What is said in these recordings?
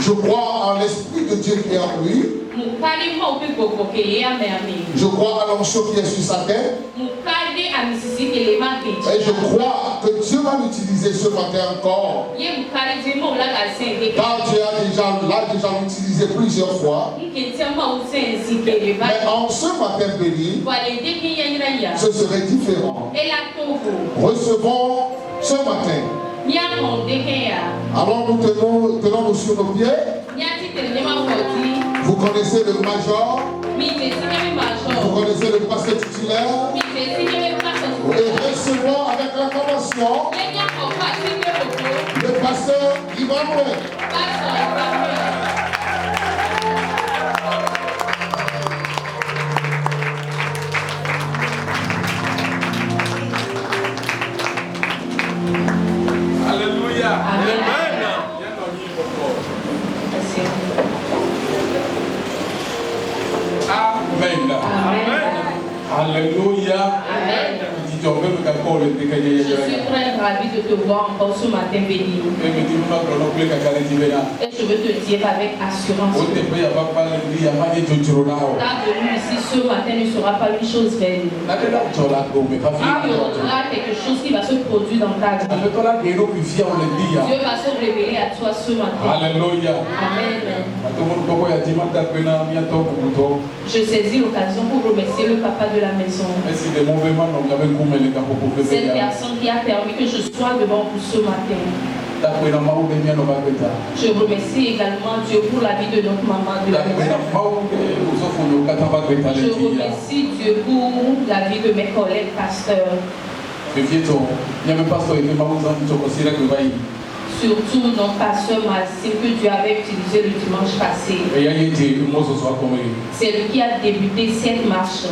Je crois en l'Esprit de Dieu qui est en lui. Je crois à l'onction qui est sur sa tête. Et je crois que Dieu va l'utiliser ce matin encore. Car Dieu a déjà utilisé plusieurs fois. Mais en ce matin béni, ce serait différent. Recevons ce matin. Alors nous tenons sur nos pieds. Vous connaissez le major. Vous connaissez le pasteur titulaire. Et recevons avec l'acclamation le pasteur Ivan Moué. Alléluia. Amen. Amen. Amen. Alléluia. Amen. Je suis très ravi de te voir encore ce matin béni. Et je veux te dire avec assurance. Ta venue ici ce matin ne sera pas une chose vaine. Il y aura quelque chose qui va se produire dans ta vie. Dieu va se révéler à toi ce matin. Alléluia. Amen. Je saisis l'occasion pour remercier le papa de la maison. Cette personne qui a permis que je sois devant vous ce matin. Je remercie également Dieu pour la vie de notre maman de la maison. Je remercie Dieu pour la vie de mes collègues pasteurs. Surtout notre pasteur Maxime que Dieu avait utilisé le dimanche passé. C'est lui qui a débuté cette marche.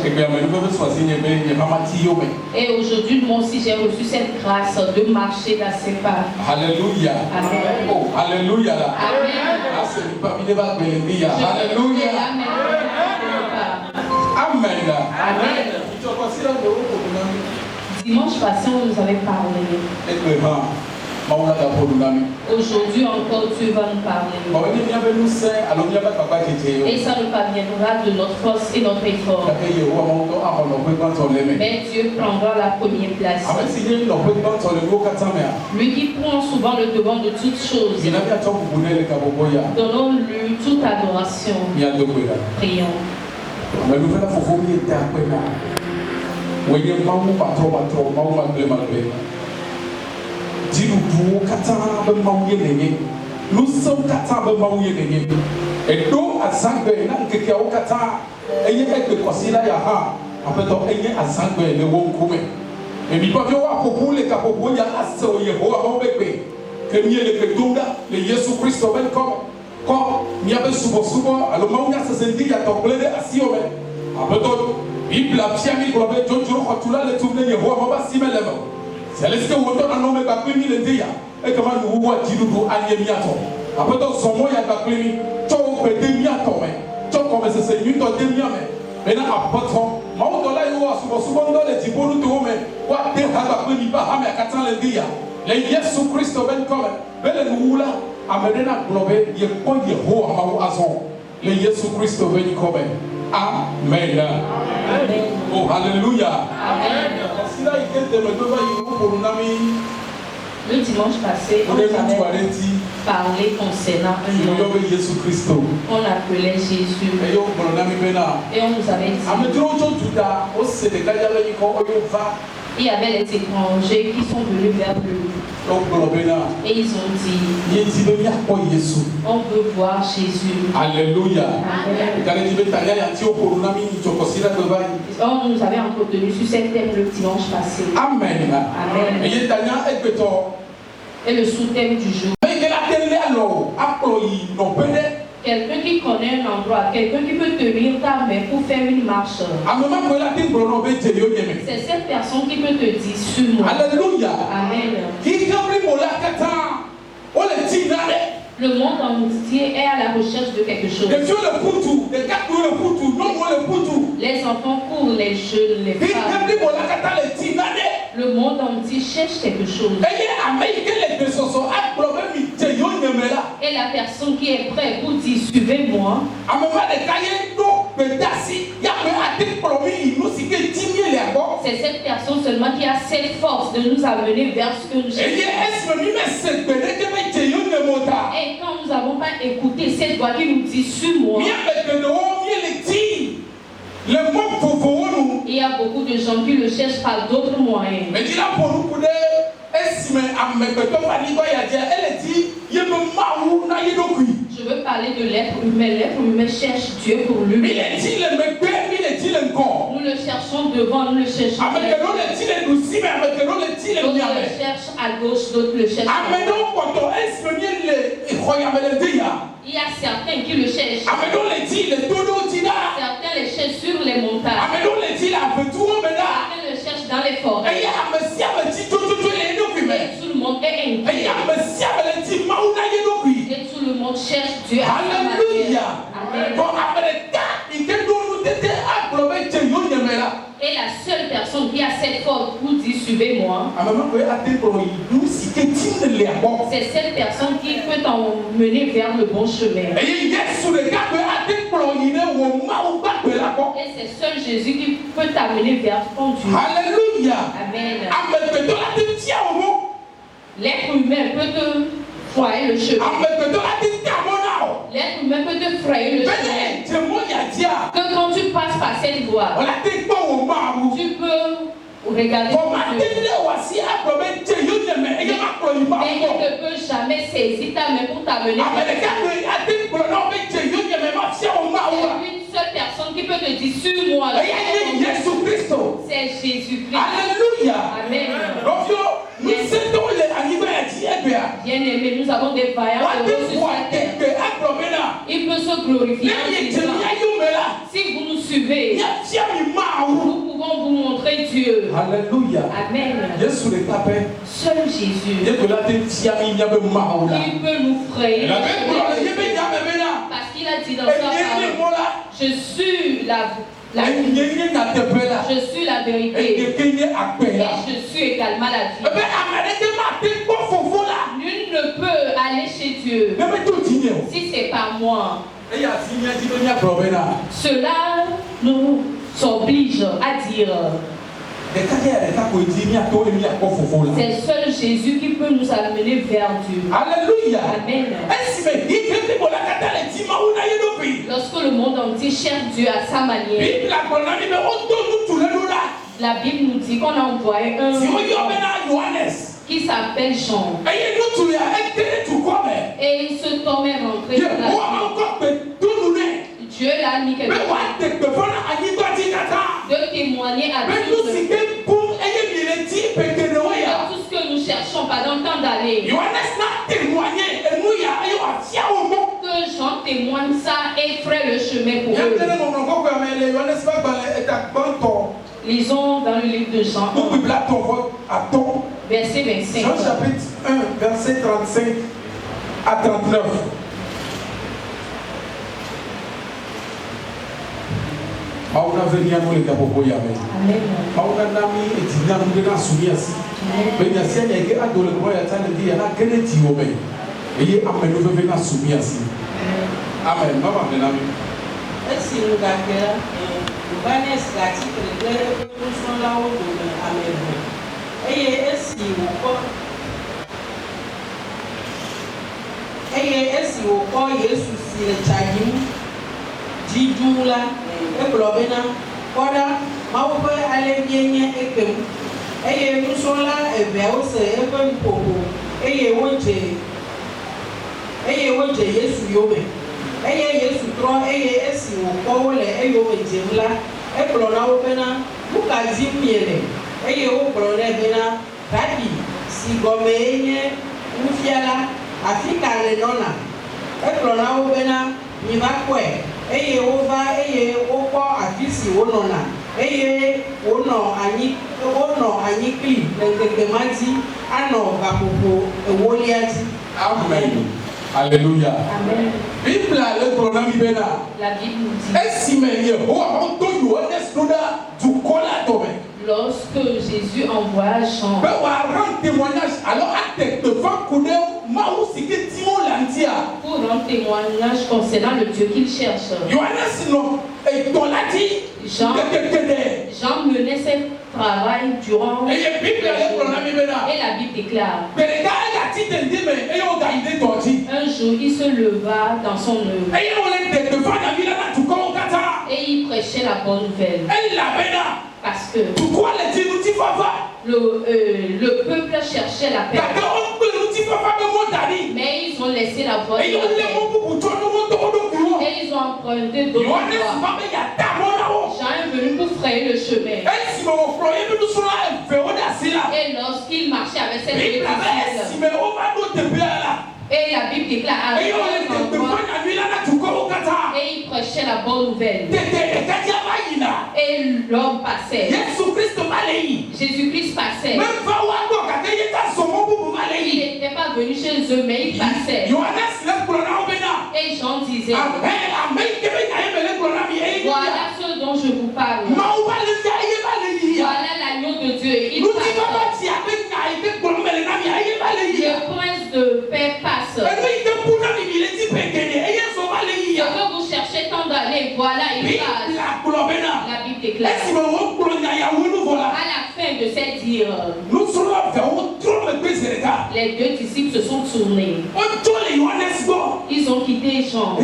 Et aujourd'hui, moi aussi, j'ai reçu cette grâce de marcher dans ses pas. Alléluia. Amen. Oh, alléluia. Amen. Alléluia. Amen. Amen. Dimanche passé, on nous avait parlé. Aujourd'hui encore, Dieu va nous parler. Et ça ne parviendra de notre force et notre effort. Mais Dieu prendra la première place. Lui qui prend souvent le devant de toutes choses. Donnons-lui toute adoration. Prions. Nous sommes et donc à Zangbe, et il y a quelques ya après donc il y a Zangbe le Wonkume. Et puis pas pour les capots, ya asso Yehoa que mieux le Pedunda, le Jésus Christ ben comme il y avait souvent, alors Maunia se sentit à tomber à Siome. Après donc, il a bien mis pour le Jojo, tu l'as le tourner Yehoa, on va s'y mettre. C'est ce que vous donnez un nom de Bakwimi le dia. Et comment nous voyons Jidoudou Anyemiato. Après donc, son mot y a Bakwimi, Tchou Pedemiato, Tchou comme c'est une tonne de miame. Maintenant, après tout, Maoudola Yoa, souvent dans les Djibounou de Home, What they have Bakwimi Bahame à Katan le dia. Les Yesu Christ ben comme, Belle Noula, Amédena Globe, Yekon Yehoa Maou Azon. Les Yesu Christ ben comme. Amen. Amen. Oh, alléluia. Amen. Le dimanche passé, on avait parlé concernant un homme. On l'appelait Jésus. Et on nous avait dit il y avait les étrangers qui sont venus vers lui. Et ils ont dit on veut voir Jésus. Alléluia. On nous avait entretenu sur cette thème le dimanche passé. Amen. Amen. Et le sous-thème du jour. Quelqu'un qui connaît un endroit, quelqu'un qui peut tenir ta main pour faire une marche. C'est cette personne qui peut te dire sur moi. Alléluia. Amen. Le monde entier est à la recherche de quelque chose. Les enfants courent, les jeunes, les femmes. Le monde entier cherche quelque chose. Et est la personne qui est prête pour dire suivez-moi. C'est cette personne seulement qui a cette force de nous amener vers ce que nous cherchons. Et quand nous n'avons pas écouté cette voix qui nous dit suis-moi, il y a beaucoup de gens qui le cherchent par d'autres moyens. Je veux parler de l'être humain. L'être humain cherche Dieu pour lui. Nous le cherchons devant, nous le cherchons derrière. D'autres le cherchent à gauche, d'autres le cherchent à droite. Il y a certains qui le cherchent. Certains le cherchent sur les montagnes. Certains le cherchent dans les forêts. Et tout le monde est inquiet. Et tout le monde cherche Dieu à sa manière. Amen. Et la seule personne qui a cette force pour dire suivez-moi, c'est cette personne qui peut t'emmener vers le bon chemin. Et c'est seul Jésus qui peut t'amener vers ton Dieu. Alléluia. Amen. L'être humain peut te frayer le chemin. L'être humain peut te frayer le chemin. Que quand tu passes par cette voie, tu peux regarder mais il ne peut jamais saisir ta main pour t'amener. Il y a une seule personne qui peut te dire sur moi. C'est Jésus-Christ. Alléluia. Amen. Bien-aimés, nous avons des vaillants heureux sur la terre. Il peut se glorifier. Si vous nous suivez, nous pouvons vous montrer Dieu. Alléluia. Amen. Seul Jésus. Il peut nous frayer. Parce qu'il a dit dans sa parole, je suis je suis la vérité. Et je suis également la vie. Nul ne peut aller chez Dieu si c'est pas moi. Cela nous oblige à dire c'est seul Jésus qui peut nous amener vers Dieu. Alléluia. Amen. Lorsque le monde entier cherche Dieu à sa manière, la Bible nous dit qu'on a envoyé un qui s'appelle Jean. Et il se tourne et rentré dans la vie. Dieu l'a mis quelque chose de témoigner à Dieu tout ce que nous cherchons pendant tant d'années. Que Jean témoigne ça et ferait le chemin pour eux. Lisons dans le livre de Jean 1, verset 25. Jean chapitre 1, verset 35 à 39. Mauna venia no le kapopo ya me. Mauna nami etina mudena sumiasi. Benya sianya ke adole ko ya tane dia na kene ti o me. Eye ameno veve na sumiasi. Amen. Mama nami. Esi ngakera Vanes gati kele ko la o do amen. Eye esi wo ko Yesu si le chagim jijula eblobena koda mawo alebienye ekem eye nusola ebe ose ebe mpogo eye wonje Yesu yobe eye Yesu tro eye esi wo ko le eye wo jemla eblona wo bena buka zimiele eye wo blona bena rabi si gomenye ufiala afika le nona eblona wo bena ni bakwe eye wova eye wokɔ afisi wonɔna eye wonɔ anyi kli le ŋkekema dzi anɔ gaƒoƒo ewolia dzi. Amen. Alléluia. Amen. Bible le gblɔ na mi bena. La Bible nous dit. Esime Yehowa ŋutɔ Yohanes ɖo ɖa dukɔ la tɔme. Lorsque Jésus envoie Jean. Be wòarend témoignage alors atɛ teƒe ko ɖe Mawu si ke dim wo le ŋutia. Pour rend témoignage concernant le Dieu qu'il cherche. Jean menait ce travail durant et la Bible déclare. Un jour, il se leva dans son œuvre et il prêchait la bonne nouvelle. Parce que le peuple cherchait la paix. Mais ils ont laissé la voie de la paix. Et ils ont emprunté d'autres voies. Jean est venu pour frayer le chemin. Et lorsqu'il marchait avec ses disciples, et la Bible déclare et il prêchait la bonne nouvelle. Et l'homme passait. Jésus-Christ passait. Il n'était pas venu chez eux, mais il passait. Et Jean disait, voilà ce dont je vous parle. Voilà l'agneau de Dieu. Il passe. Le prince de paix passe. Ce que vous cherchez tant d'aller, voilà, il passe. La Bible déclare. À la fin de ces dires, les deux disciples se sont tournés. Ils ont quitté Jean.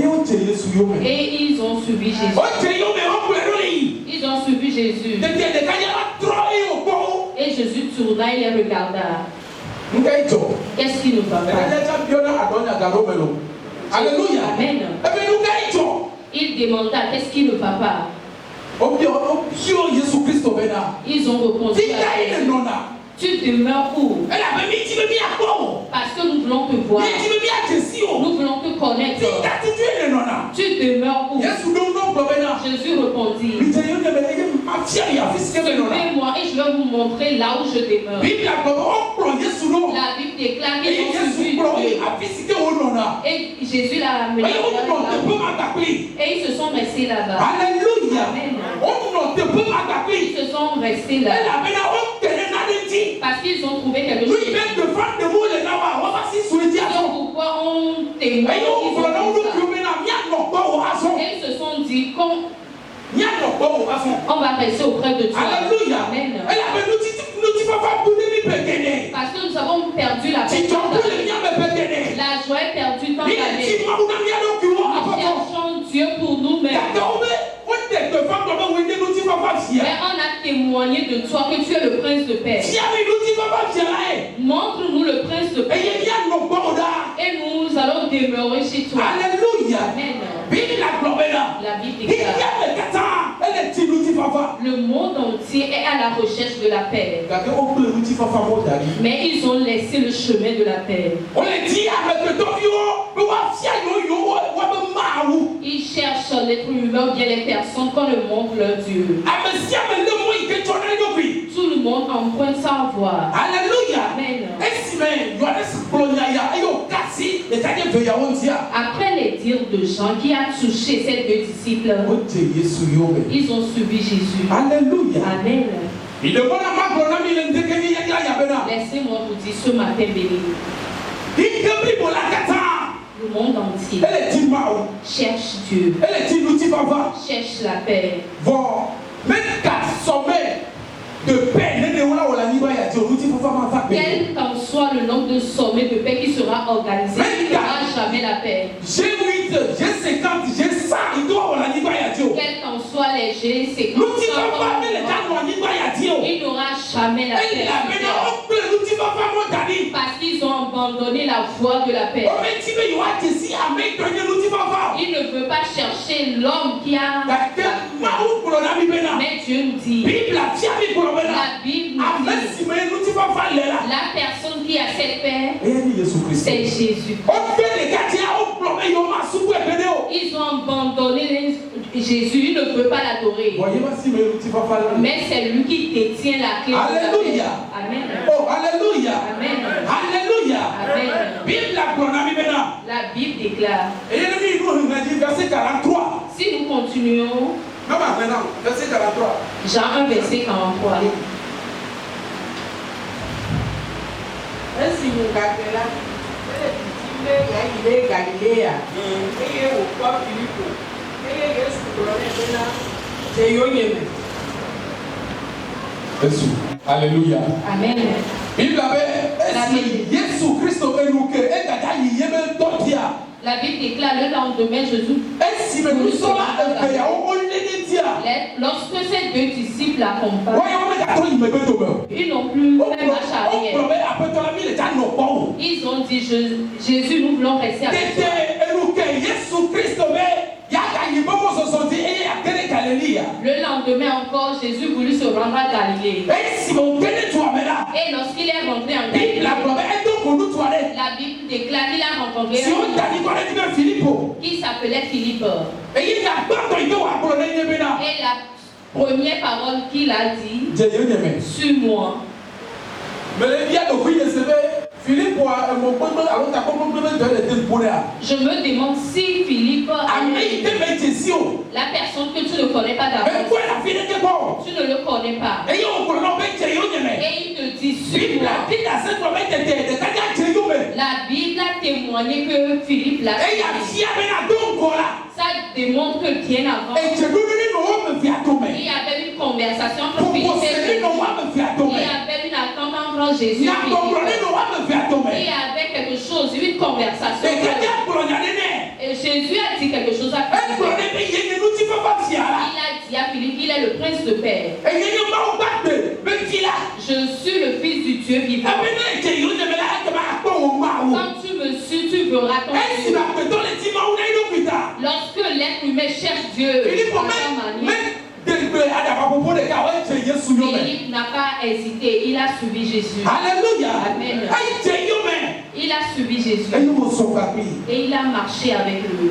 Et ils ont suivi Jésus. Ils ont suivi Jésus. Et Jésus tourna et les regarda. Qu'est-ce qui ne va pas? Alléluia. Amen. Il demanda qu'est-ce qui ne va pas. Ils ont répondu à lui. Tu demeures où? Parce que nous voulons te voir. Nous voulons te connaître. Tu demeures où? Jésus répondit. Suivez-moi et je vais vous montrer là où je demeure. La Bible déclare qu'ils ont suivi Dieu. Et Jésus l'a amené. Et ils se sont restés là-bas. Alléluia. Ils se sont restés là. Parce qu'ils ont trouvé quelque chose. Donc pourquoi on témoigne? Et ils se sont dit on va rester auprès de toi. Alléluia. Amen. Parce que nous avons perdu la paix. La joie est perdue tant d'années. Nous cherchons Dieu pour nous-mêmes. Mais on a témoigné de toi que tu es le prince de paix. Montre-nous le prince de paix. Et nous allons demeurer chez toi. Alléluia. Amen. La Bible déclare. Le monde entier est à la recherche de la paix. Mais ils ont laissé le chemin de la paix. Ils cherchent l'être humain, bien les personnes qu'on leur montre leur Dieu. Tout le monde emprunte sans voir. Alléluia. Amen. Après les dires de Jean qui a touché ces deux disciples, ils ont suivi Jésus. Alléluia. Amen. Laissez-moi vous dire ce matin béni. Le monde entier cherche Dieu, cherche la paix. De paix, quel qu'en soit le nombre de sommets de paix qui sera organisé, il n'y aura jamais la paix. G8, G50, G100, il doit avoir la G. Quel qu'en soit les G50, il n'y aura jamais la paix. Parce qu'ils ont abandonné la voie de la paix. Il ne veut pas chercher l'homme qui a la paix. Mais Dieu nous dit, la Bible nous dit, la personne qui a cette paix, c'est Jésus. Ils ont abandonné Jésus, il ne peut pas l'adorer. Mais c'est lui qui détient la clé. Alléluia. Amen. Oh, alléluia. Amen. Alléluia. Amen. La Bible déclare. Verset 43. Si nous continuons, verset 43. Jean 1, verset 43. Ainsi, nous gardons là. Alléluia. Amen. La Bible déclare le lendemain Jésus. Lorsque ces deux disciples l'accompagnent, ils n'ont plus fait marche arrière. Ils ont dit Jésus, nous voulons rester avec toi. Le lendemain encore, Jésus voulut se rendre à Galilée. Et lorsqu'il est rentré en Galilée, la Bible déclare qu'il a rencontré un homme qui s'appelait Philippe. Et la première parole qu'il a dit, suis-moi. Je me demande si Philippe la personne que tu ne connais pas d'avance, tu ne le connais pas, et il te dit suis-moi. La Bible a témoigné que Philippe l'a suivi. Ça démontre que bien avant, il y avait une conversation entre Philippe et Jésus. Il y avait une attente entre Jésus et Philippe. Il y avait quelque chose, une conversation. Et Jésus a dit quelque chose à Philippe. Il a dit à Philippe, il est le prince de paix. Je suis le fils du Dieu vivant. Quand tu me suis, tu verras ton Dieu. Lorsque l'être humain cherche Dieu, Philippe n'a pas hésité, il a suivi Jésus. Alléluia. Amen. Il a suivi Jésus. Et il a marché avec lui.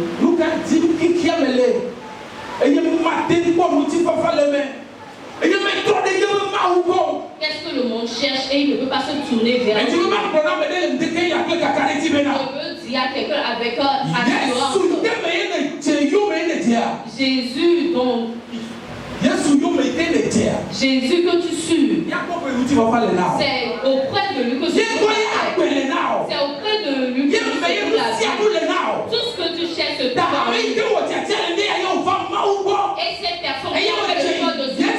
Qu'est-ce que le monde cherche et il ne peut pas se tourner vers Dieu. Je veux dire à quelqu'un avec assurance. Jésus dont Jésus que tu suis, c'est auprès de lui que tu suis. C'est auprès de lui que tu suis. Tout ce que tu cherches se trouve. Et cette personne qui a fait le choix de Dieu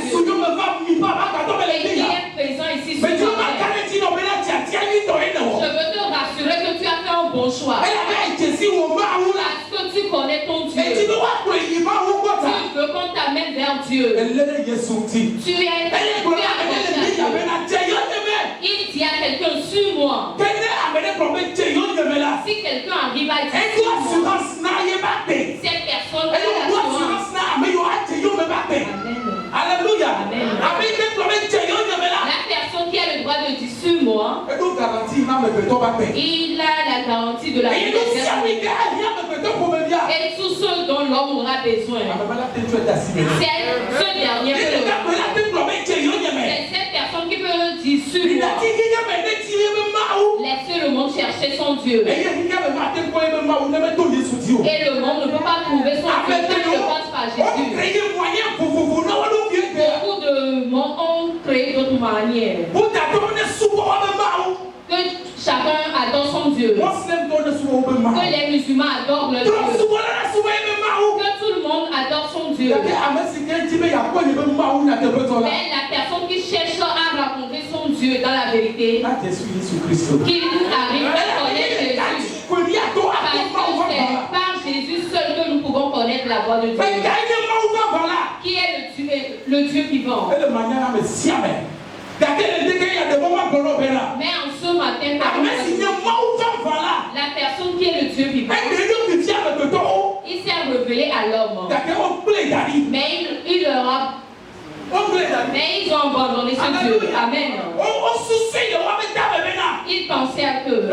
et qui est présent ici sur toi, je veux te rassurer que tu as fait un bon choix. Parce que tu connais ton Dieu. Tu veux qu'on t'amène vers Dieu. Tu es il dit à quelqu'un, suis-moi. Si quelqu'un arrive à dire, cette personne a l'assurance. Alléluia. Amen. La personne qui a le droit de dire, suis-moi, il a la garantie de la vie. Et tout ce dont l'homme aura besoin, c'est ce dernier peut le. C'est cette personne qui peut dire, suis-moi. Laissez le monde chercher son Dieu. Et le monde ne peut pas trouver son Dieu quand il ne passe par Jésus. Beaucoup de monde ont créé d'autres manières. Que chacun adore son Dieu. Que les musulmans adorent leur Dieu. Que tout le monde adore son Dieu. Mais la personne qui cherche à rencontrer son Dieu dans la vérité, qu'il arrive à connaître Jésus. Parce que c'est par Jésus seul que nous pouvons connaître la voix de Dieu. Qui est le Dieu vivant. Mais en ce matin, la personne qui est le Dieu vivant, il s'est révélé à l'homme. Mais il leur a. Mais ils ont abandonné ce Dieu. Amen. Ils pensaient à eux.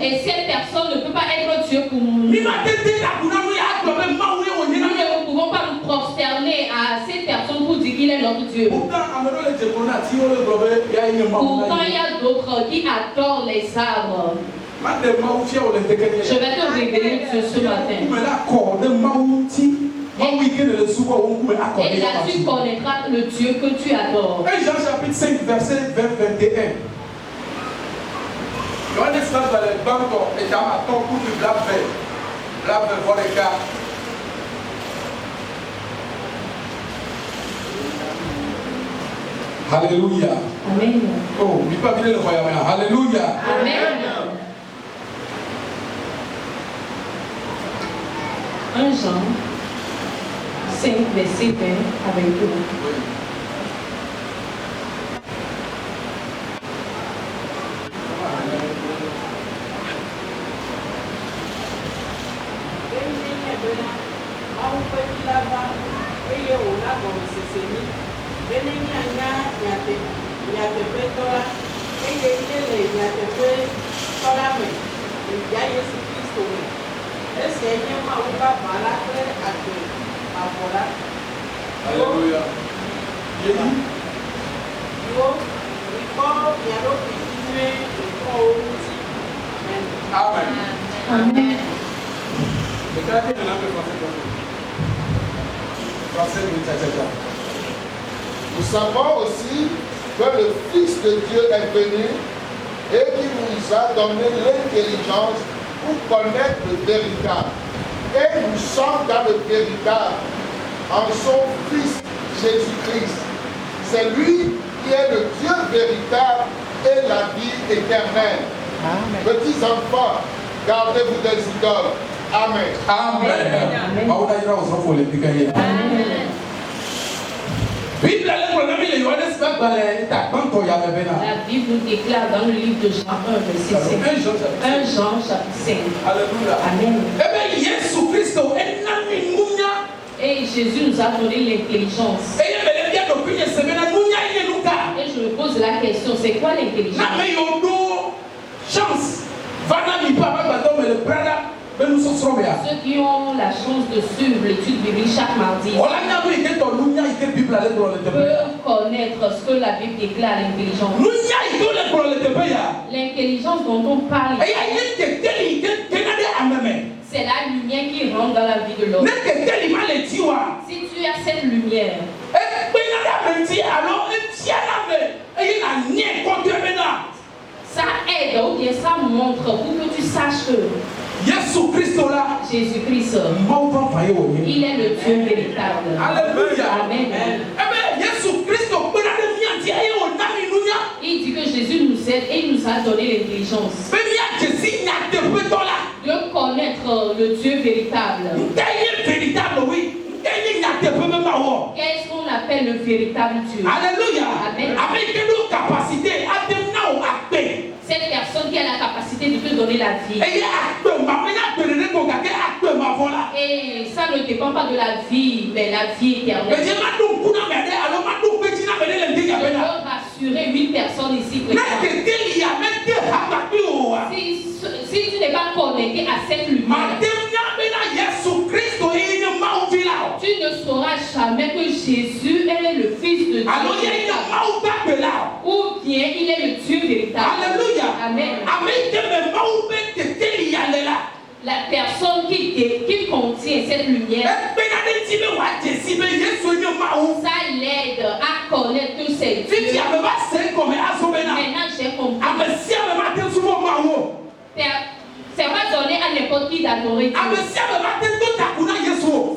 Et cette personne ne peut pas être Dieu pour nous. Nous ne pouvons pas nous prosterner à cette personne pour dire qu'il est notre Dieu. Pourtant, il y a d'autres qui adorent les arbres. Je vais te révéler Dieu ce matin. Et là, tu connaîtras le Dieu que tu adores. 1 Jean chapitre 5, verset 21. Alléluia. Amen. Oh, il peut venir le voyage. Alléluia. Amen. 1 Jean 5, verset 20 avec vous. Alléluia. Amen. Amen. Nous savons aussi que le Fils de Dieu est venu et qu'il nous a donné l'intelligence pour connaître le véritable. Et nous sommes dans le véritable en son Fils Jésus-Christ. C'est lui qui est le Dieu véritable et la vie éternelle. Amen. Petits enfants, gardez-vous des idoles. Amen. Amen. Amen. La Bible nous déclare dans le livre de Jean 1, verset 5. 1 Jean, chapitre 5. Alléluia. Amen. Et Jésus nous a donné l'intelligence. Et je me pose la question, c'est quoi l'intelligence? Ceux qui ont la chance de suivre l'étude biblique chaque mardi peuvent connaître ce que la Bible déclare l'intelligence. L'intelligence dont on parle, c'est la lumière qui rentre dans la vie de l'homme. Si tu as cette lumière, ça aide ou bien ça montre pour que tu saches que Jésus-Christ, il est le Dieu véritable. Alléluia. Amen. Il dit que Jésus nous aide et il nous a donné l'intelligence de connaître le Dieu véritable. Qu'est-ce qu'on appelle le véritable Dieu? Alléluia. Amen. Cette personne qui a la capacité de te donner la vie. Et ça ne dépend pas de la vie, mais la vie éternelle. Je peux rassurer 8 personnes ici présentes. Si tu n'es pas connecté à cette lumière, tu ne sauras jamais que Jésus est le Fils de Dieu. Ou bien il est le Dieu véritable. Alléluia. Amen. La personne qui contient cette lumière, ça l'aide à connaître que c'est Dieu. Maintenant j'ai compris. C'est pas donné à n'importe qui d'adorer Dieu.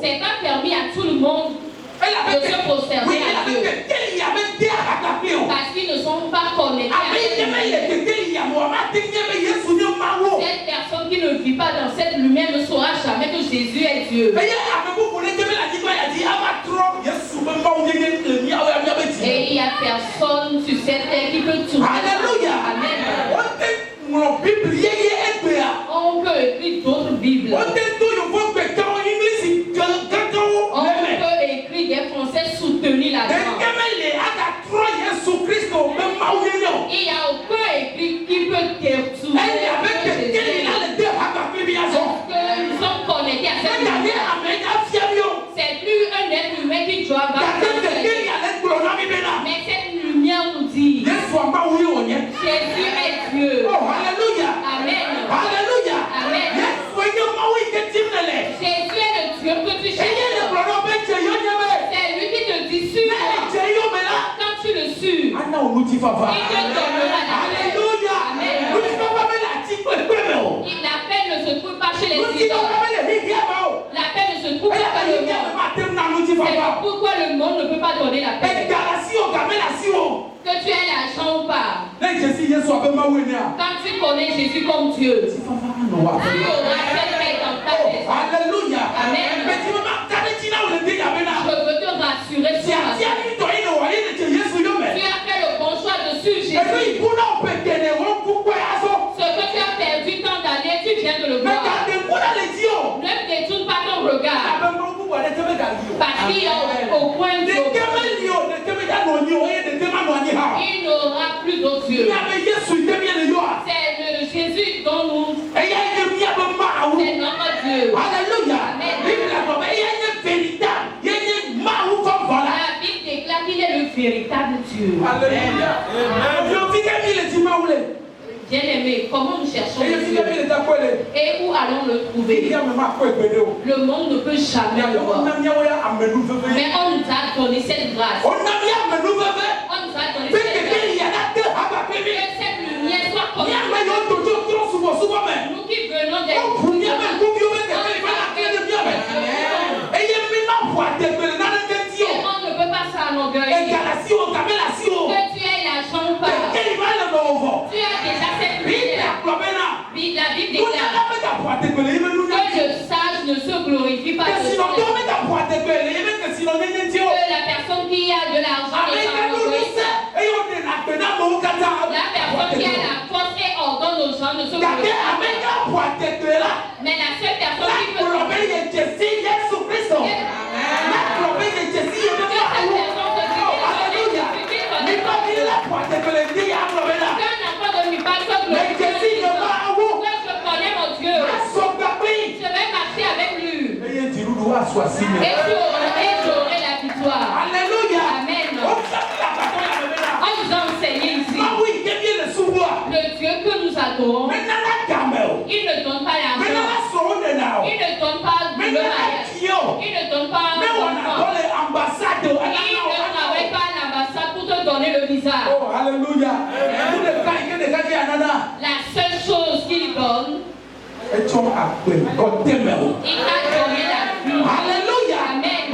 C'est pas permis à tout le monde de se prosterner à Dieu. Parce qu'ils ne sont pas connectés à cette personne qui ne vit pas dans cette lumière ne saura jamais que Jésus est Dieu. Et il y a personne sur cette terre qui peut tourner. Alléluia. Amen. On peut écrire d'autres Bibles. On peut écrire des français soutenus là-dedans. Il n'y a aucun écrit qui peut détourner. Que nous sommes connectés à cette lumière. C'est plus un être humain qui doit avoir. Mais cette lumière nous dit Jésus est Dieu. Oh, alléluia. Amen. Alléluia. Amen. Jésus est le Dieu que tu cherches. C'est lui qui te dit sur. Quand tu le suis, il te donnera la paix. Alléluia. Amen. chez les idoles. La paix ne se trouve pas dans le monde. C'est pourquoi le monde ne peut pas donner la paix. Que tu aies l'argent ou pas. Quand tu connais Jésus comme Dieu, tu auras cette paix dans ta maison. Alléluia. Amen. Je veux te rassurer sur la paix. Tu as fait le bon choix de suivre Jésus. Ce que tu as perdu tant d'années, tu viens de le voir. Ne détourne pas ton regard. Parce qu'il y a au coin de il n'aura plus d'autre Dieu. C'est le Jésus dont nous. C'est notre Dieu. Alléluia. La Bible déclare qu'il est le véritable Dieu. Alléluia. Bien-aimé, comment nous cherchons le Dieu? Et où allons le trouver? Le monde ne peut jamais le voir. Mais on nous a donné cette grâce. On nous a donné cette grâce. Que cette lumière soit comme nous qui venons d'être. On ne peut pas s'enorgueillir. Que tu aies l'argent ou pas. Tu as déjà cette lumière. La Bible déclare que le sage ne se glorifie pas de soi. Que la personne qui a de l'argent ne s'enorgueille pas. La personne qui a la force et ordonne aux gens ne se glorifie pas. Mais la seule personne qui peut et j'aurai la victoire. Alléluia. Amen. On nous a enseigné ici. Le Dieu que nous adorons, il ne donne pas l'argent. Il ne donne pas le mariage. Il ne donne pas l'enfant. Il ne travaille pas à l'ambassade pour te donner le visa. Oh, alléluia. La seule chose qu'il donne, il t'a donné la vie. Alléluia. Amen.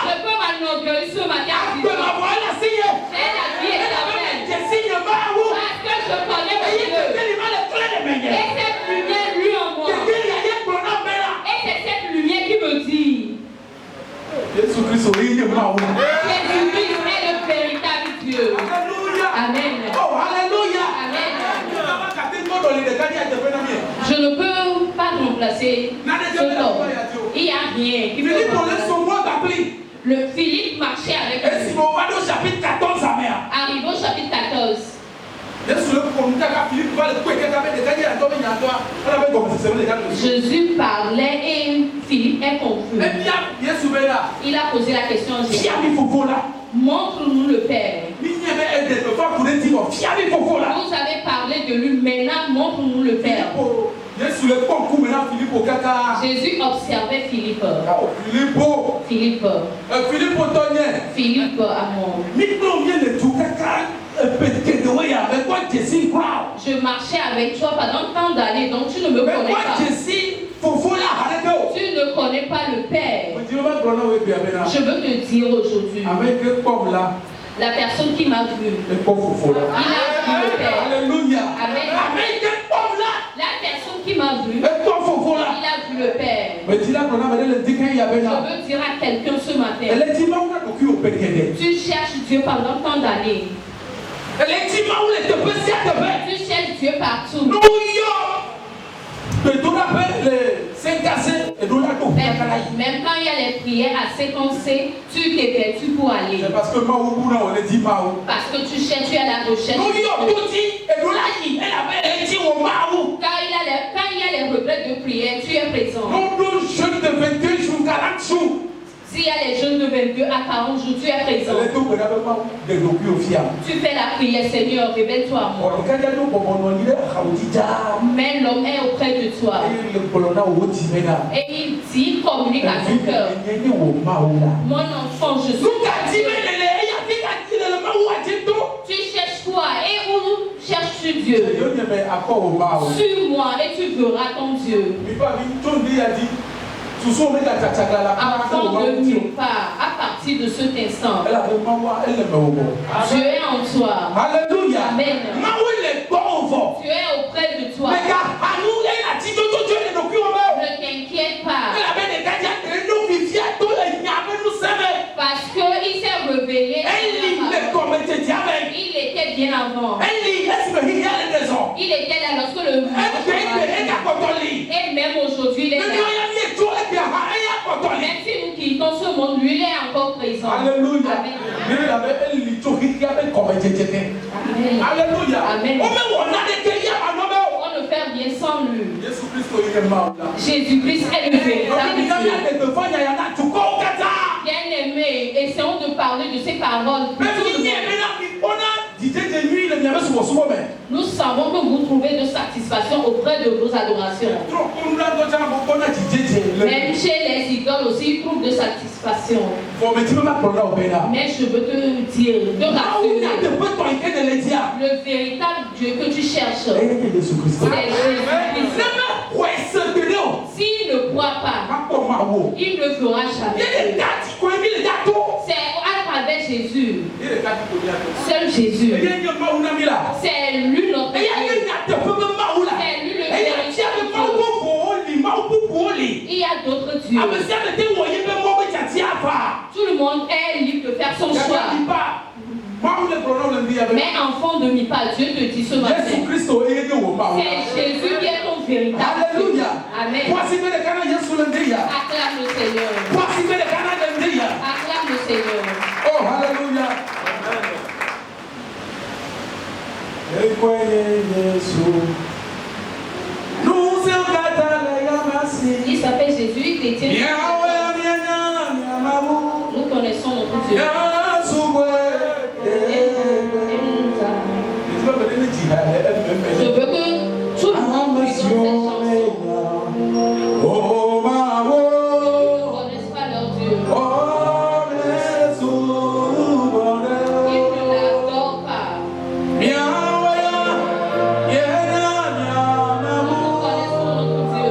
Je peux m'enorgueillir ce matin. J'ai la vie éternelle. Parce que je connais mon Dieu. Et cette lumière lui en moi. Et c'est cette lumière qui me dit Jésus-Christ est le véritable Dieu. Amen. Oh, alléluia. Amen. Je ne peux pas remplacer ce homme. Il n'y a rien qui peut remplacer. Le Philippe marchait avec lui. Arrivé au chapitre 14. Jésus parlait et Philippe est confus. Il a posé la question à Jésus. Montre-nous le Père. Vous avez parlé de lui, maintenant montre-nous le Père. Jésus observait Philippe. Philippe, amour. Je marchais avec toi pendant tant d'années, donc tu ne me connais pas. Tu ne connais pas le Père. Je veux te dire aujourd'hui, la personne qui m'a vu, il a vu le Père. Alléluia. Amen. La personne qui m'a vu, il a vu le Père. Je veux dire à quelqu'un ce matin, tu cherches Dieu pendant tant d'années. Tu cherches Dieu partout. Même quand il y a les prières à séquencer, tu t'es perdu pour aller. C'est parce que Parce que tu cherches, tu es à la recherche. Quand il y a les regrets de prière, tu es présent. S'il y a les jeunes de 22 à 40 jours, tu es présent. Tu fais la prière, Seigneur, révèle-toi à moi. Mais l'homme est auprès de toi. Et il dit, communique à ton cœur. Mon enfant, je suis. Tu cherches quoi toi et où cherches-tu Dieu? Suis-moi et tu verras ton Dieu. Enfant de nulle part, à partir de cet instant, Dieu est en toi. Alléluia. Amen. Dieu est auprès de toi. Ne t'inquiète pas. Parce qu'il s'est révélé. Il était bien avant. Il était là lorsque le monde. Et même aujourd'hui, il est là. Même si nous quittons ce monde, lui, il est encore présent. Alléluia. Alléluia. Amen. On ne fait rien sans lui. Jésus-Christ est le véritable Dieu. Bien-aimé, essayons de parler de ces paroles. Nous savons que vous trouvez de satisfaction auprès de vos adorations. Même chez les idoles aussi, ils trouvent de satisfaction. Mais je veux te dire, te rassurer, le véritable Dieu que tu cherches, c'est Jésus-Christ. S'il ne croit pas, il ne fera jamais. C'est à travers Jésus. Seul Jésus. C'est lui notre Dieu. C'est lui le véritable Dieu. Il y a d'autres dieux. Tout le monde est libre de faire son choix. Mais enfant de mi-pas, Dieu te dit ce matin, c'est Jésus qui est ton véritable Dieu. Amen. Acclame le Seigneur. Acclame le Seigneur. Oh, alléluia. Il s'appelle Jésus, il détient. Nous connaissons notre Dieu. Je veux que tout le monde puisse cette chanson. Ils ne connaissent pas leur Dieu. Ils ne l'adorent pas. Nous connaissons notre Dieu.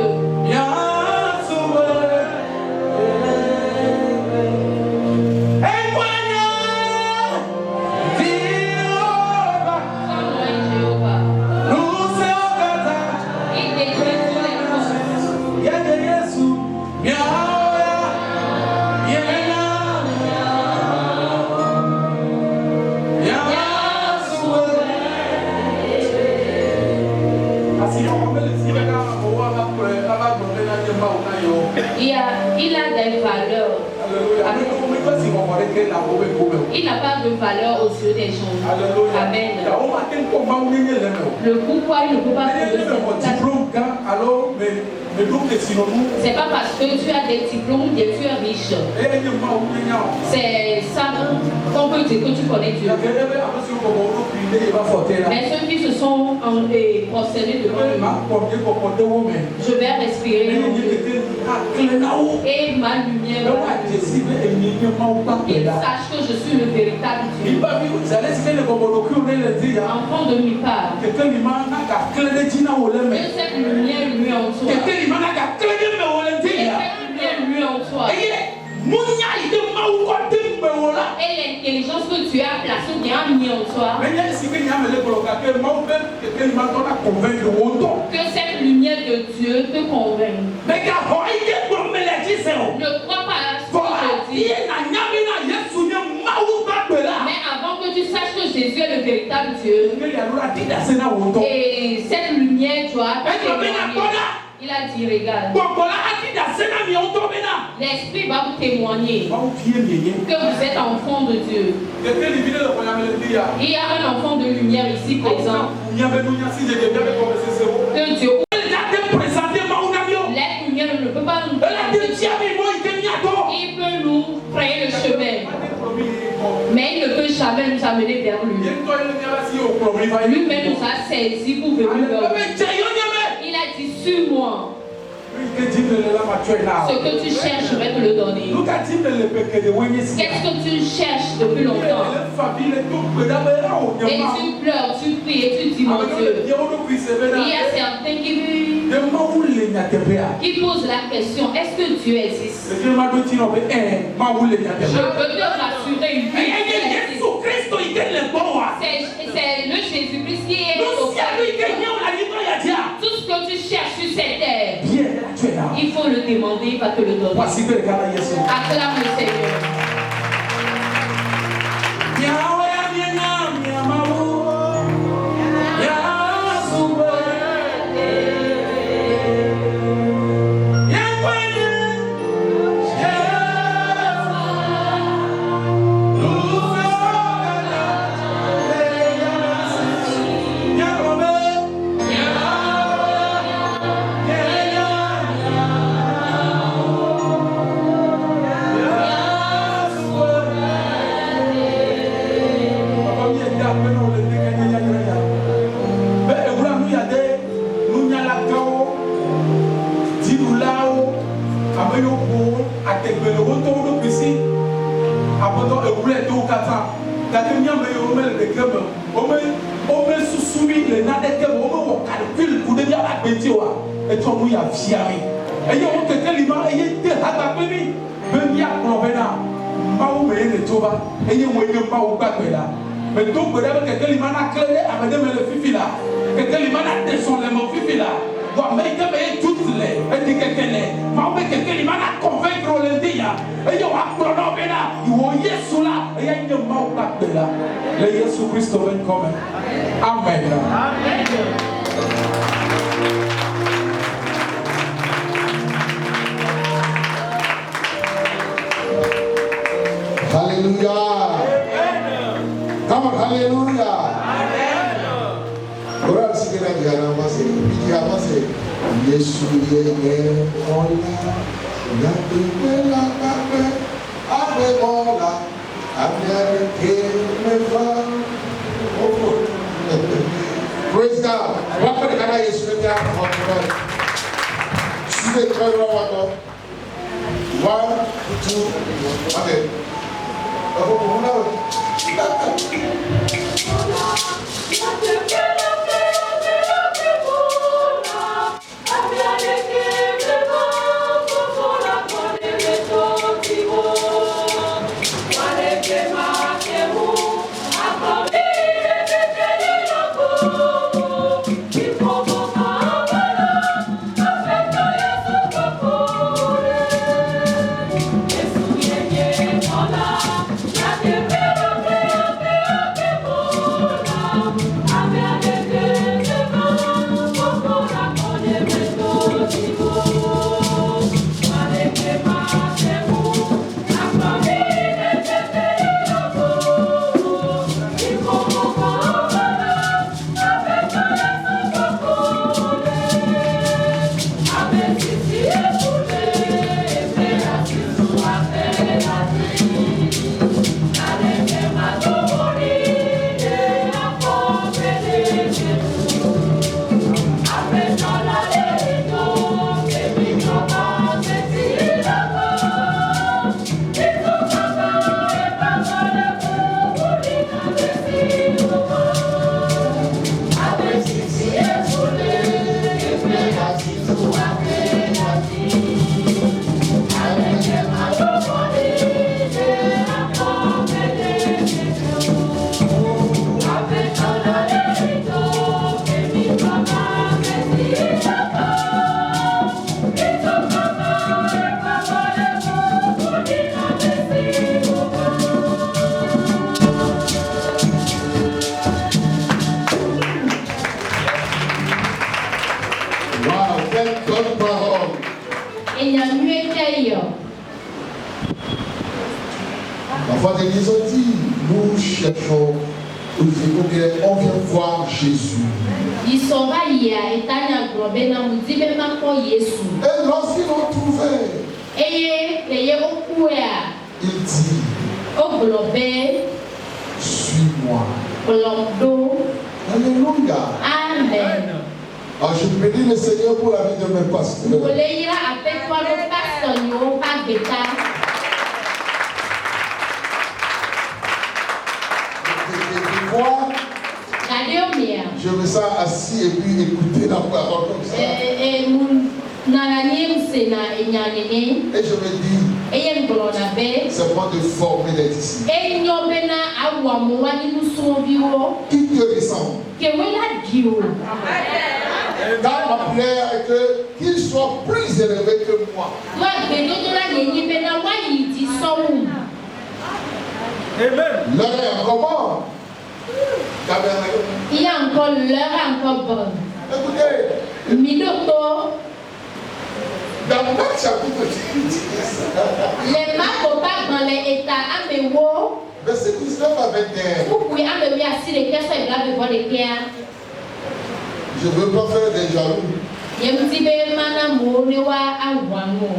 Il a des valeurs. Il n'a pas de valeur aux yeux des gens. Amen. Le pourquoi il ne peut pas trouver cette place. C'est pas parce que tu as des diplômes que tu es riche. C'est ça qu'on peut dire que tu connais Dieu. Mais ceux qui se sont prosternés devant lui, je vais respirer mon Dieu. Et ma lumière, qu'il sache que je suis le véritable Dieu. Enfant de mi-part, que cette lumière lui en toi. Et l'intelligence que tu as placée bien mis en toi. Que cette lumière de Dieu te convainc. Ne crois pas à ce que je dis. Mais avant que tu saches que Jésus est le véritable Dieu, et cette lumière, tu as il a dit, regarde, l'Esprit va vous témoigner que vous êtes enfant de Dieu. Il y a un enfant de lumière ici présent. Que Dieu, l'être lumière ne peut pas nous présenter. Il peut nous frayer le chemin, mais il ne peut jamais nous amener vers lui. Lui-même nous a saisis pour venir vers lui. Il a dit, suis-moi. Ce que tu cherches, je vais te le donner. Qu'est-ce que tu cherches depuis longtemps? Et tu pleures, tu pries et tu dis, mon Dieu. Il y a certains qui posent la question, est-ce que Dieu existe? Je veux te rassurer une fois. C'est le Jésus-Christ qui est au tout ce que tu cherches sur cette terre. Il faut le demander, il va te le donner. Acclame le Seigneur. Mais donc, vous avez quelqu'un qui m'a clé avec des fifila. Quelqu'un qui m'a descendu mon fifila. Vous m'avez toutes les. Et dit quelqu'un est. Mais quelqu'un qui m'a convaincre le dia. Et vous avez prononcé là. Vous voyez sous là. Et il y a une mort de là. Le Jésus Christ va comme. Amen. Amen. Hallelujah. Come on, hallelujah. Amen. Praise God. One, two, okay. Parfois, l'Église dit, nous cherchons, on vient voir Jésus. Et lorsqu'ils l'ont trouvé, il dit, suis-moi. Alléluia. Amen. Alors je bénis le Seigneur pour la vie de mes pasteurs. assis et puis écouter la parole comme ça. Et je me dis, c'est pas de former les disciples qui te ressemblent. Dans ma prière est qu'ils soient plus élevés que moi. L'heure est encore bonne. Il y a encore l'heure encore bonne. Écoutez. Dans Marc chapitre 10, les marques dans les états améwo. Verset 19 à 21. Vous pouvez amener assis les questions et là devant les cœurs. Je ne veux pas faire des jaloux.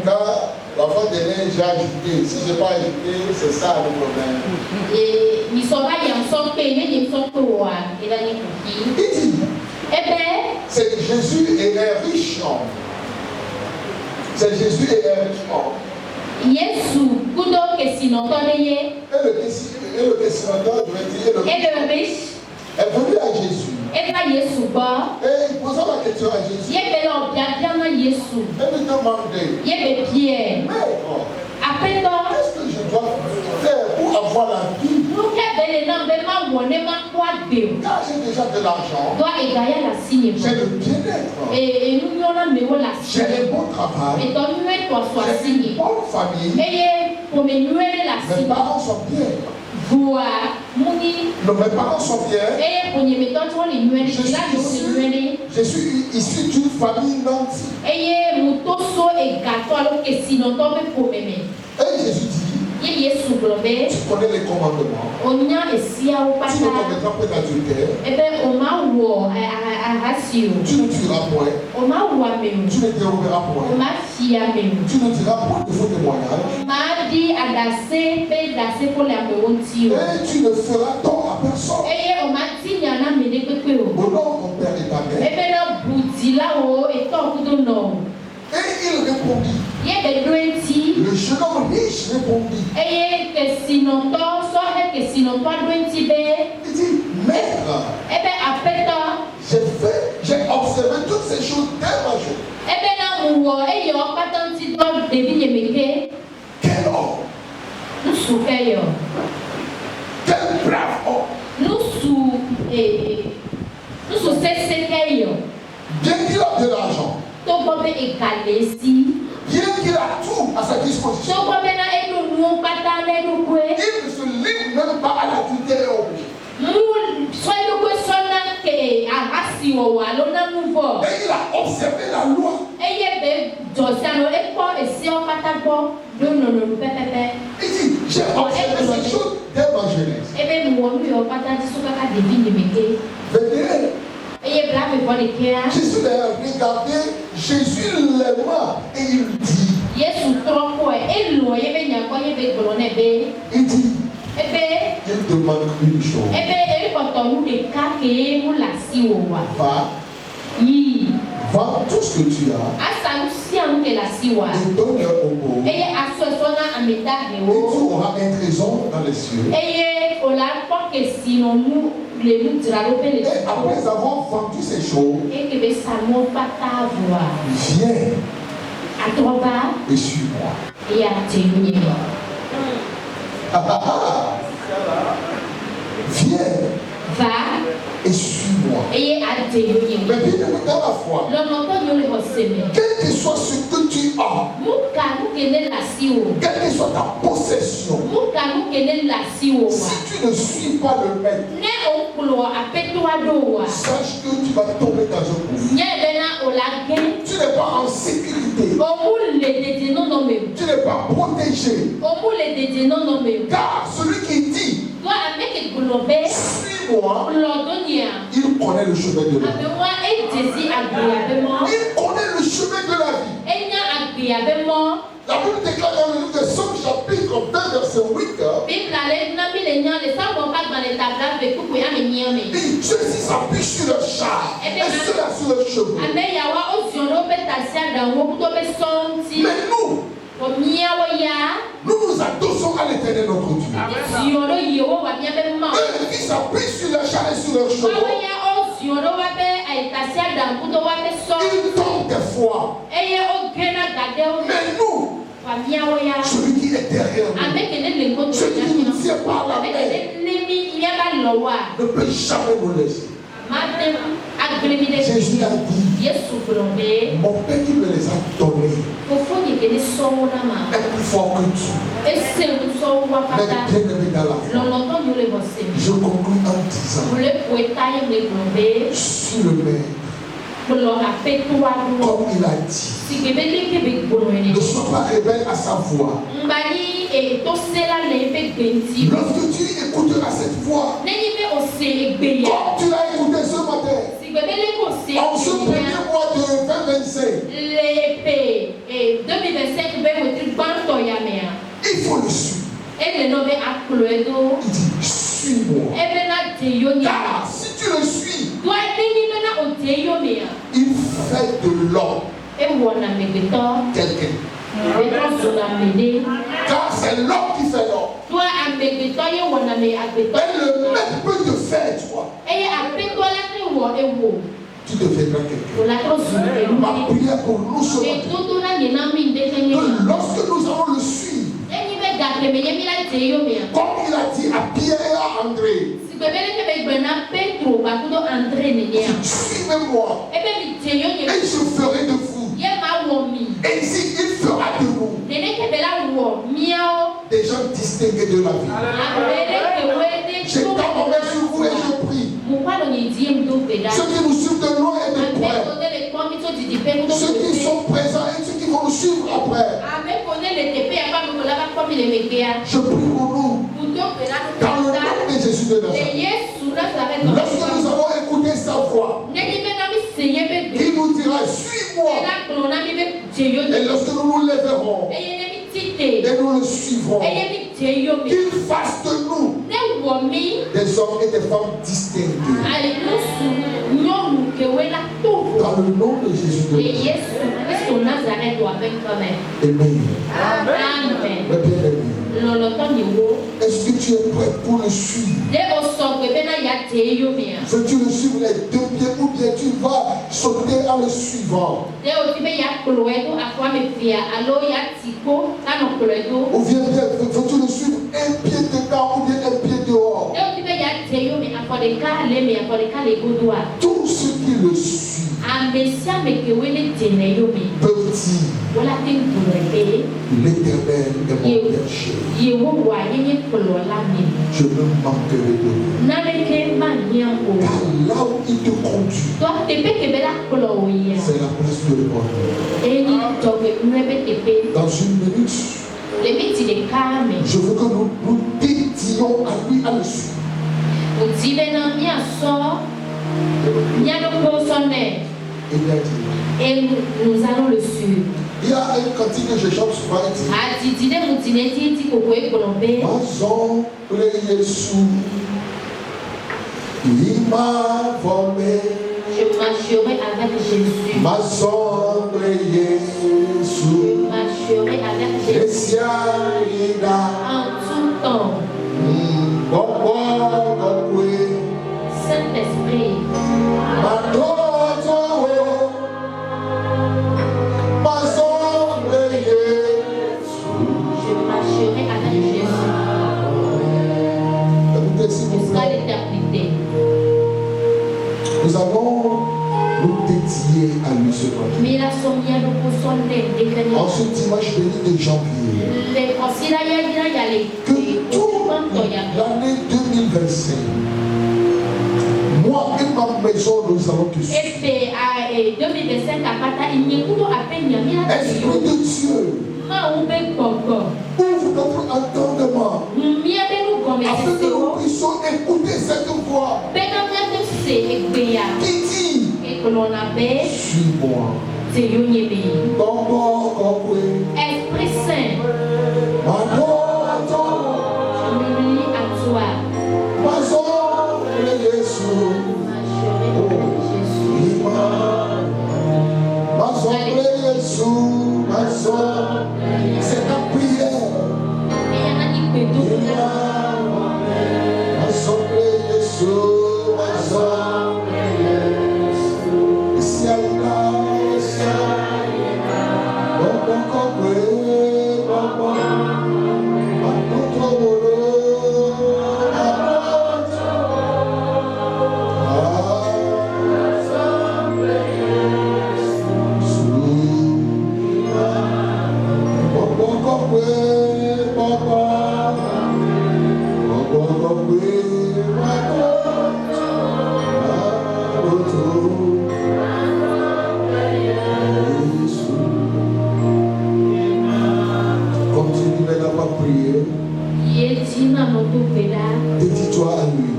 Car la fois dernière j'ai ajouté. Si je n'ai pas ajouté, c'est ça le problème. Il dit, c'est que Jésus est riche. C'est Jésus est riche. Et le destinateur, je vais dire, le riche est venu à Jésus. Et il posa la question à Jésus. Et lui demandait, Maître, qu'est-ce que je dois faire pour avoir la vie? Car j'ai déjà de l'argent, j'ai le bien-être, j'ai les bons travail, j'ai une bonne famille, mes parents sont bien. Mes parents sont bien. Je suis issu d'une famille nantie. Et Jésus dit, tu connais les commandements. Tu ne commettras pas d'adultère. Tu ne tueras point. Tu ne déroberas point. Tu ne diras point de faux témoignages. Et tu ne feras tort à personne. Honore ton père et ta mère. Et il répondit. Le jeune homme riche répondit. Il dit, Maître, j'ai observé toutes ces choses dès ma jeunesse. Quel homme? Quel brave homme? Bien qu'il a de l'argent, bien qu'il a tout à sa disposition, il ne se livre même pas à l'adultère et au péché. Et il a observé la loi. Il dit, j'ai observé ces choses dès ma jeunesse. Jésus l'a regardé, Jésus l'aima et il dit, il dit, il demande une chose. Va, vends tout ce que tu as et donne-le aux pauvres. Et tu auras un trésor dans les cieux. Et après avoir vendu ces choses, viens et suis-moi. Viens et suis-moi. Mais bien dans la foi, quel que soit ce que tu as, quelle que soit ta possession, si tu ne suis pas le maître, sache que tu vas tomber dans un gouffre. Tu n'es pas en sécurité. Tu n'es pas protégé. Car celui qui dit, suis-moi, il connaît le chemin de la vie. Il connaît le chemin de la vie. La Bible déclare dans le livre de Psaume chapitre 20 verset 8. Ceux-ci s'appuient sur le char et ceux-là sur le cheval. Mais nous adossons à l'Éternel notre Dieu. Eux qui s'appuient sur le char et sur le cheval Il tombe des fois. Mais nous, celui qui est derrière nous, celui qui nous tient par la main, ne peut jamais nous laisser. Jésus a dit, mon Père qui me les a donnés est plus fort que tout. Mais bien-aimé dans la foi, je conclue en disant, je suis le maître. Comme il a dit, ne sois pas rebelle à sa voix. Lorsque tu écouteras cette voix, comme tu l'as écouté ce matin, en ce premier mois de 2025, il faut le suivre. Il dit, suis-moi. Car si tu le suis, il fait de l'homme quelqu'un. Car c'est l'homme qui fait l'homme. Et le maître peut te faire, toi. Tu deviendras quelqu'un. Ma prière pour nous ce matin, que lorsque nous allons le suivre, comme il a dit à Pierre et à André, suivez-moi et je ferai de vous. Et ici, il fera de nous des gens distingués de la vie. J'étends ma main sur vous et je prie. Ceux qui nous suivent de loin et de près, ceux qui sont présents et ceux qui vont nous suivre après, je prie pour nous dans le nom de Jésus de Nazareth. Lorsque nous avons écouté sa voix, il nous dira, suis-moi. Et lorsque nous nous lèverons et nous le suivrons, qu'il fasse de nous des hommes et des femmes distingués. Dans le nom de Jésus de Nazareth. Amen. Mais bien-aimé, est-ce que tu es prêt pour le suivre? Veux-tu le suivre les deux pieds ou bien tu vas sauter en le suivant? Ou bien veux-tu le suivre un pied dedans ou bien un pied dehors? Tous ceux qui le suivent peuvent dire, l'Éternel est mon berger. Je ne manquerai de rien. Car là où il te conduit, c'est la place de l'Éternel. Dans une minute, je veux que nous dédions à lui à le suivre. Et nous allons le suivre. Il y a un cantique que je chante souvent. Il m'a formé. Je marcherai avec Jésus. Ma sombre Jésus. Je marcherai avec Jésus. En tout temps. Saint-Esprit. Je marcherai avec Jésus. Jusqu'à l'éternité. Nous allons nous dédier à lui ce matin. En ce dimanche béni de janvier, que toute l'année 2025, moi et ma maison, nous allons te suivre. Esprit de Dieu, ouvre notre entendement afin que nous puissions écouter cette voix qui dit, suis-moi. Esprit Saint, je me lie à toi. C'est ta prière. Dédie-toi à lui.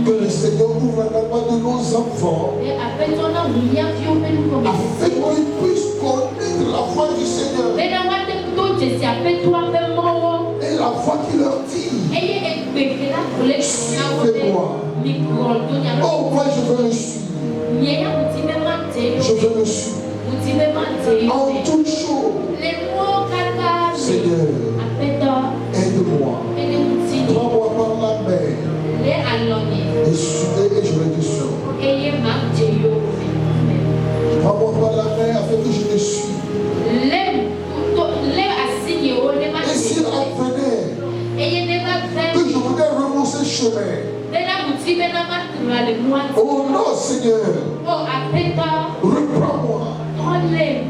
Que le Seigneur ouvre la main de nos enfants afin qu'ils puissent connaître la voix du Seigneur et la voix qui leur dit suivez-moi. Oh, moi je veux le suivre. Je veux le suivre en toutes choses. Seigneur, aide-moi. Prends-moi par la main et je vais te suivre. Prends-moi par la main afin que je te suive. Et s'il advenait que je voulais remonter chemin, oh non, Seigneur, reprends-moi.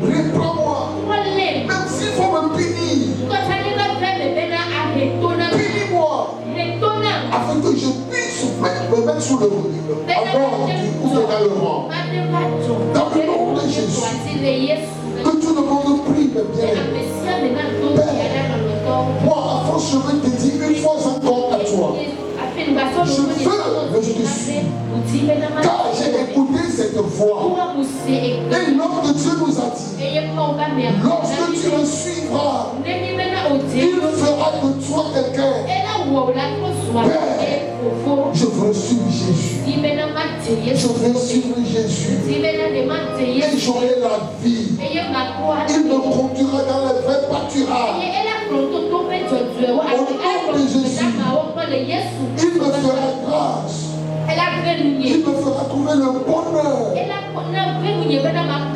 Reprends-moi. Même s'il faut me punir, punis-moi afin que je puisse me mettre sous le vent ou dans le vent. Dans le nom de Jésus, que tout le monde prie, mes bien. Père, moi, avant, je veux te dire une fois encore à toi. Je veux que je te suis. Car j'ai écouté cette voix. Et l'homme de Dieu nous a dit, lorsque tu me suivras, il fera de toi quelqu'un. Père, je veux suivre Jésus. Je veux suivre Jésus. Et j'aurai la vie. Il me conduira dans les vrais pâturages. Au nom de Jésus, il me fera grâce. Il me fera trouver le bonheur.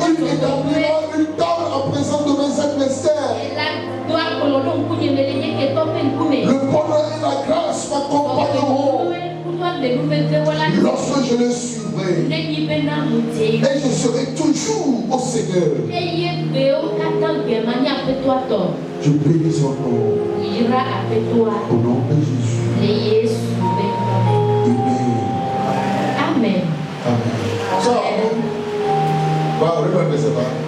Il établira une table en présence de mes adversaires. Le bonheur et la grâce m'accompagneront lorsque je le suivrai. Et je serai toujours au Seigneur. Je bénis son nom. Au nom de Jésus. Amen. Amen. So, remember,